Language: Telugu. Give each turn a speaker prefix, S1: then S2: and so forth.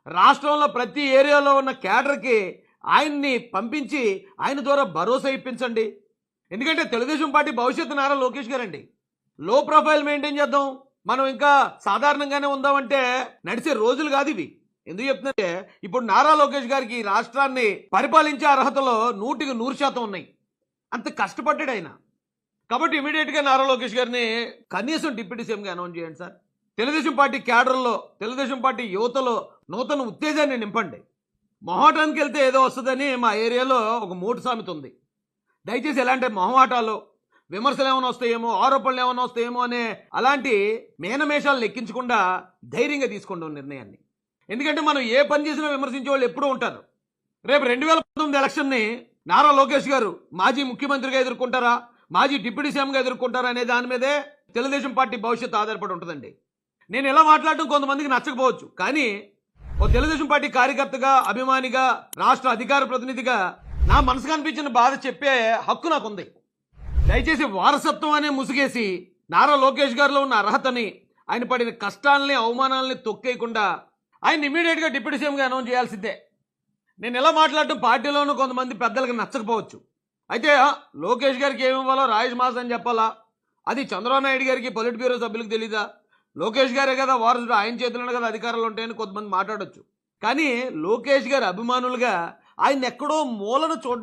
S1: రాష్ట్రంలో ప్రతి ఏరియాలో ఉన్న కేడర్కి ఆయన్ని పంపించి ఆయన ద్వారా భరోసా ఇప్పించండి. ఎందుకంటే తెలుగుదేశం పార్టీ భవిష్యత్తు నారా లోకేష్ గారండి. లో ప్రొఫైల్ మెయింటైన్ చేద్దాం, మనం ఇంకా సాధారణంగానే ఉందామంటే నడిచే రోజులు కాదు ఇవి. ఎందుకు చెప్తుందంటే ఇప్పుడు నారా లోకేష్ గారికి రాష్ట్రాన్ని పరిపాలించే అర్హతలో 100% ఉన్నాయి. అంత కష్టపడ్డాడు ఆయన. కాబట్టి ఇమీడియట్గా నారా లోకేష్ గారిని కనీసం డిప్యూటీ సీఎంగా అనౌన్స్ చేయండి సార్. తెలుగుదేశం పార్టీ క్యాడర్లో, తెలుగుదేశం పార్టీ యువతలో నూతన ఉత్తేజాన్ని నింపండి. మొహమాటానికి వెళ్తే ఏదో వస్తుందని మా ఏరియాలో ఒక మూట సామెత ఉంది. దయచేసి ఎలాంటి మొహమాటాలు, విమర్శలు ఏమైనా వస్తాయేమో, ఆరోపణలు ఏమైనా వస్తాయేమో అనే అలాంటి మేనమేషాలు లెక్కించకుండా ధైర్యంగా తీసుకోండి నిర్ణయాన్ని. ఎందుకంటే మనం ఏ పని చేసినా విమర్శించే వాళ్ళు ఎప్పుడూ ఉంటారు. రేపు 2019 ఎలక్షన్ని నారా లోకేష్ గారు మాజీ ముఖ్యమంత్రిగా ఎదుర్కొంటారా, మాజీ డిప్యూటీ సీఎంగా ఎదుర్కొంటారా అనే దాని మీదే తెలుగుదేశం పార్టీ భవిష్యత్తు ఆధారపడి ఉంటుందండి. నేను ఇలా మాట్లాడటం కొంతమందికి నచ్చకపోవచ్చు, కానీ ఓ తెలుగుదేశం పార్టీ కార్యకర్తగా, అభిమానిగా, రాష్ట్ర అధికార ప్రతినిధిగా నా మనసుకు అనిపించిన బాధ చెప్పే హక్కు నాకుంది. దయచేసి వారసత్వం అనే ముసుగేసి నారా లోకేష్ గారిలో ఉన్న అర్హతని, ఆయన పడిన కష్టాలని, అవమానాలని తొక్కేయకుండా ఆయన ఇమీడియట్గా డిప్యూటీ సీఎంగా అనౌన్స్ చేయాల్సిందే. నేను ఎలా మాట్లాడటం పార్టీలోనూ కొంతమంది పెద్దలకు నచ్చకపోవచ్చు. అయితే లోకేష్ గారికి ఏమి ఇవ్వాలో రాజేష్ మాస్ అని చెప్పాలా, అది చంద్రబాబు నాయుడు గారికి పొలిట్ బ్యూరో సభ్యులకు తెలీదా? లోకేష్ గారే కదా వారసుడు, ఆయన చేతుల్లోనే కదా అధికారాలు ఉంటాయని కొంతమంది మాట్లాడొచ్చు. కానీ లోకేష్ గారి అభిమానులుగా ఆయన ఎక్కడో మూలను చూడడం